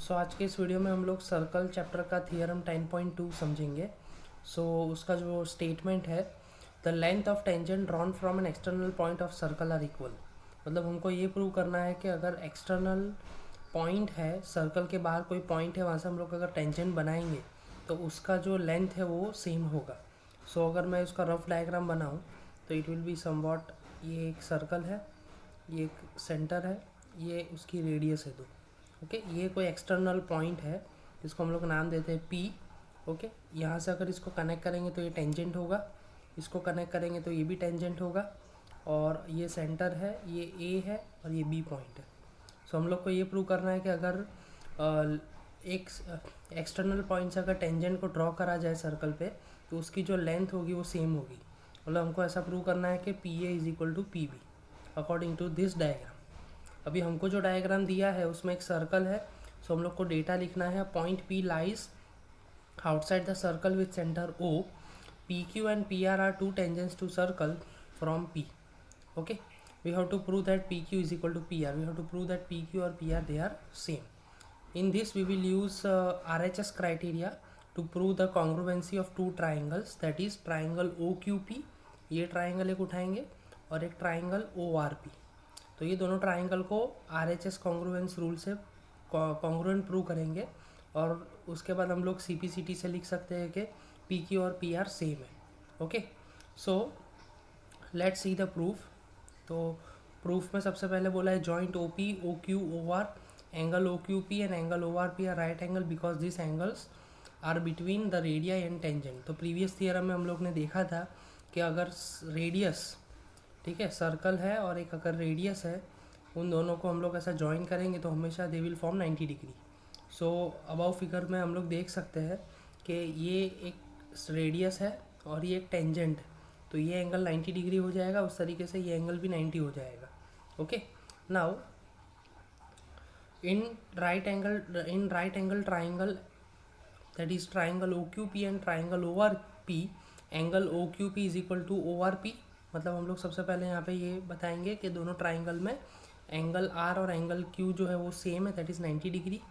सो आज के इस वीडियो में हम लोग सर्कल चैप्टर का थियरम 10.2 समझेंगे। उसका जो स्टेटमेंट है, the length of tangent drawn from an external point of circle are equal. मतलब हमको ये प्रूव करना है कि अगर एक्सटर्नल पॉइंट है, सर्कल के बाहर कोई पॉइंट है, वहाँ से हम लोग अगर टेंजेंट बनाएंगे तो उसका जो लेंथ है वो सेम होगा। अगर मैं उसका रफ डायग्राम बनाऊँ तो इट विल बी समवॉट, ये एक सर्कल है, ये एक सेंटर है, ये उसकी रेडियस है दो। ओके, ये कोई एक्सटर्नल पॉइंट है जिसको हम लोग नाम देते हैं पी। ओके, यहाँ से अगर इसको कनेक्ट करेंगे तो ये टेंजेंट होगा, इसको कनेक्ट करेंगे तो ये भी टेंजेंट होगा, और ये सेंटर है, ये ए है और ये बी पॉइंट है। हम लोग को ये प्रूव करना है कि अगर एक एक्सटर्नल पॉइंट से अगर टेंजेंट को ड्रॉ करा जाए सर्कल पे तो उसकी जो लेंथ होगी वो सेम होगी। मतलब हमको ऐसा प्रूव करना है कि P A is equal to P B according to this diagram. अभी हमको जो डायग्राम दिया है उसमें एक सर्कल है, हम लोग को डेटा लिखना है। Point P lies outside the circle with centre O, P Q and P R two tangents to circle from P. Okay, we have to prove that PQ is equal to PR. We have to prove that PQ or PR they are same. In this we will use RHS criteria to prove the congruency of two triangles, that is triangle OQP, ये triangle एक उठाएंगे, और एक triangle ORP। तो ये दोनों triangle को RHS congruence rule से कॉन्ग्रुएंट प्रूव करेंगे, और उसके बाद हम लोग CPCT से लिख सकते हैं कि PQ और PR सेम है। Okay, so let's see the proof. तो प्रूफ में सबसे पहले बोला है joint O P O Q O R, angle O Q P and angle O R P are right angle because this angles are between the radii and tangent. तो previous theorem में हम लोग ने देखा था कि अगर रेडियस, ठीक है, सर्कल है और एक अगर रेडियस है, उन दोनों को हम लोग ऐसा ज्वाइन करेंगे तो हमेशा they will form 90 degree. Above figure में हम लोग देख सकते हैं कि ये एक रेडियस है और ये एक टेंजेंट है, तो ये एंगल 90 डिग्री हो जाएगा, उस तरीके से ये एंगल भी 90 हो जाएगा। Okay, now in right angle triangle, that is triangle O Q P and triangle O R P, angle O Q P is equal to O R P. मतलब हम लोग सबसे पहले यहाँ पे ये बताएंगे कि दोनों ट्राइंगल में एंगल आर और एंगल क्यू जो है वो सेम है, that is 90 degree.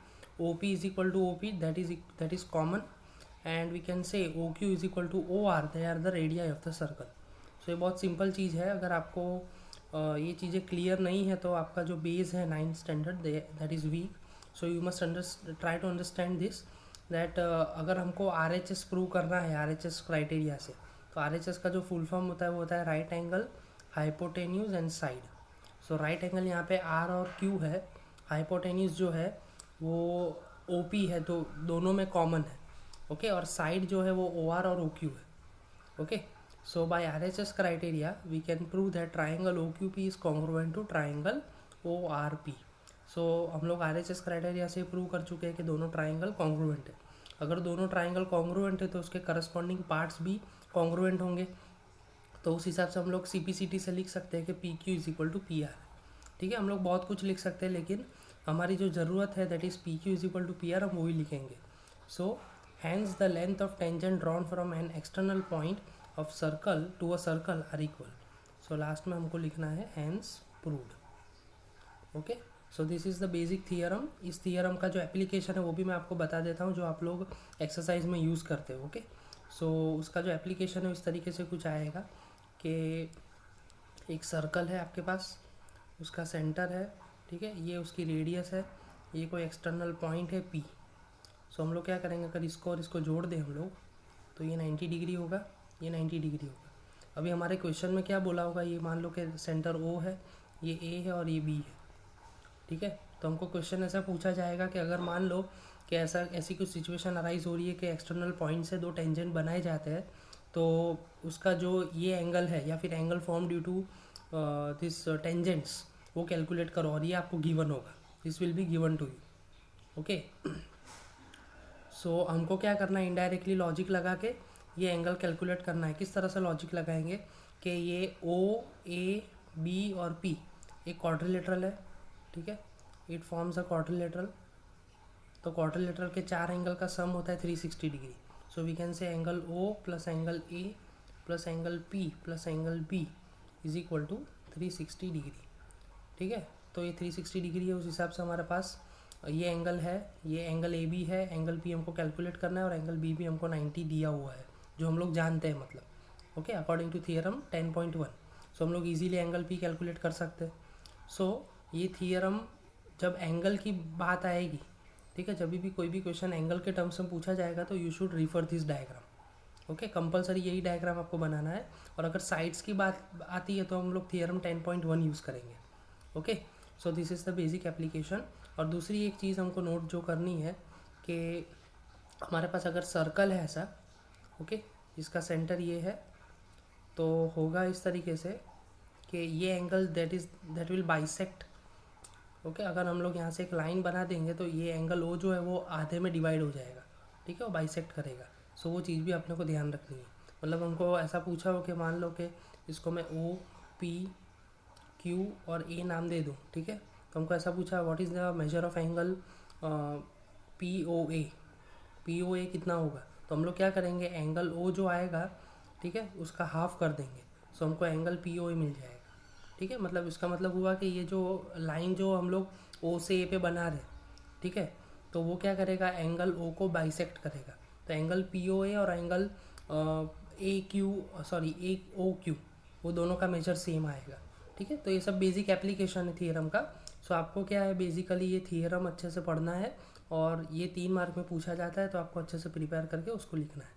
O P is equal to O P, that is common, and we can say O Q is equal to O R, they are the radii of the circle. ये बहुत simple चीज़ है। अगर आपको ये चीज़ें clear नहीं है तो आपका जो बेस है 9th standard, that is weak. You must try to understand this, that अगर हमको RHS प्रूव करना है RHS क्राइटेरिया से, तो RHS का जो फुल फॉर्म होता है वो होता है right angle, hypotenuse and side. Right angle यहाँ पे R और Q है, हाइपोटेन्यूज जो है वो OP है, तो दोनों में कॉमन है। ओके, और साइड जो है वो OR और OQ है। Okay, so by RHS criteria we can prove that triangle OQP is congruent to triangle ORP. हम लोग RHS क्राइटेरिया से प्रूव कर चुके हैं कि दोनों ट्राइंगल कॉन्ग्रुएंट है। अगर दोनों ट्राइंगल कॉन्ग्रुएंट है तो उसके करस्पॉन्डिंग पार्ट्स भी कॉन्ग्रुएंट होंगे, तो उस हिसाब से हम लोग CPCT से लिख सकते हैं कि PQ is equal to PR। ठीक है, हम लोग बहुत कुछ लिख सकते हैं, लेकिन हमारी जो ज़रूरत है that is PQ is equal to PR, हम वही लिखेंगे। Hence the length of tangent drawn from an external point of circle to a circle are equal. Last में हमको लिखना है hence proved. Okay, this is the basic theorem. इस theorem का जो एप्लीकेशन है वो भी मैं आपको बता देता हूँ, जो आप लोग एक्सरसाइज में यूज़ करते हो। ओके, उसका जो एप्लीकेशन है इस तरीके से कुछ आएगा कि एक सर्कल है आपके पास, उसका सेंटर है, ठीक है, ये उसकी रेडियस है, ये कोई एक्सटर्नल पॉइंट है P। हम लोग क्या करेंगे, अगर इसको और इसको जोड़ दें हम लोग तो ये 90 डिग्री होगा, ये 90 डिग्री होगा। अभी हमारे क्वेश्चन में क्या बोला होगा, ये मान लो कि सेंटर O है, ये A है और ये B है। ठीक है, तो हमको क्वेश्चन ऐसा पूछा जाएगा कि अगर मान लो कि ऐसी कुछ सिचुएशन अराइज हो रही है कि एक्सटर्नल पॉइंट से दो टेंजेंट बनाए जाते हैं, तो उसका जो ये एंगल है या फिर angle form due to this tangents वो कैलकुलेट करो, और ये आपको गिवन होगा, this will be given to you. Okay, हमको क्या करना है, इनडायरेक्टली लॉजिक लगा के ये एंगल कैलकुलेट करना है। किस तरह से लॉजिक लगाएंगे कि ये O, A, B और P एक क्वाड्रिलेटरल है, ठीक है, इट फॉर्म्स अ क्वाड्रिलेटरल। तो क्वाड्रिलेटरल के चार एंगल का सम होता है 360 degree. We can say angle O plus angle A plus angle P plus angle B is equal to 360 degree. ठीक है, तो ये 360 डिग्री है, उस हिसाब से हमारे पास ये एंगल है, ये एंगल ए बी है, एंगल पी हमको कैलकुलेट करना है और एंगल बी भी हमको 90 दिया हुआ है, जो हम लोग जानते हैं मतलब। Okay, according to theorem 10.1। So हम लोग इजीली एंगल पी कैलकुलेट कर सकते हैं। सो ये थियरम जब एंगल की बात आएगी, ठीक है, जब भी कोई भी क्वेश्चन एंगल के टर्म्स में पूछा जाएगा तो you should refer this diagram. Okay, compulsory यही डायग्राम आपको बनाना है। और अगर साइड्स की बात आती है तो हम लोग थियरम 10.1 यूज़ करेंगे। Okay, so this is the basic application. और दूसरी एक चीज़ हमको नोट जो करनी है कि हमारे पास अगर सर्कल है ऐसा, ओके, जिसका सेंटर ये है, तो होगा इस तरीके से कि ये angle that will bisect. Okay, अगर हम लोग यहाँ से एक लाइन बना देंगे तो ये एंगल ओ जो है वो आधे में डिवाइड हो जाएगा, ठीक है, वो बाइसेक्ट करेगा। सो वो चीज़ भी अपने को ध्यान रखनी है। मतलब हमको ऐसा पूछा हो कि मान लो कि इसको मैं ओ पी क्यू और ए नाम दे दूँ, ठीक है, तो हमको ऐसा पूछा what is the major of angle P O A कितना होगा, तो हम लोग क्या करेंगे, एंगल ओ जो आएगा, ठीक है, उसका हाफ कर देंगे। सो हमको एंगल पी ओ ए मिल जाएगा, ठीक है। मतलब इसका मतलब हुआ कि ये जो लाइन जो हम लोग ओ से ए पे बना रहे, ठीक है, तो वो क्या करेगा, एंगल ओ को बाइसेक्ट करेगा। तो एंगल पी ओ ए और एंगल ए ओ क्यू, वो दोनों का मेजर सेम आएगा, ठीक है। तो ये सब बेसिक एप्लीकेशन है थियरम का। सो आपको क्या है, बेसिकली ये थियरम अच्छे से पढ़ना है और ये 3 मार्क में पूछा जाता है, तो आपको अच्छे से प्रिपेयर करके उसको लिखना है।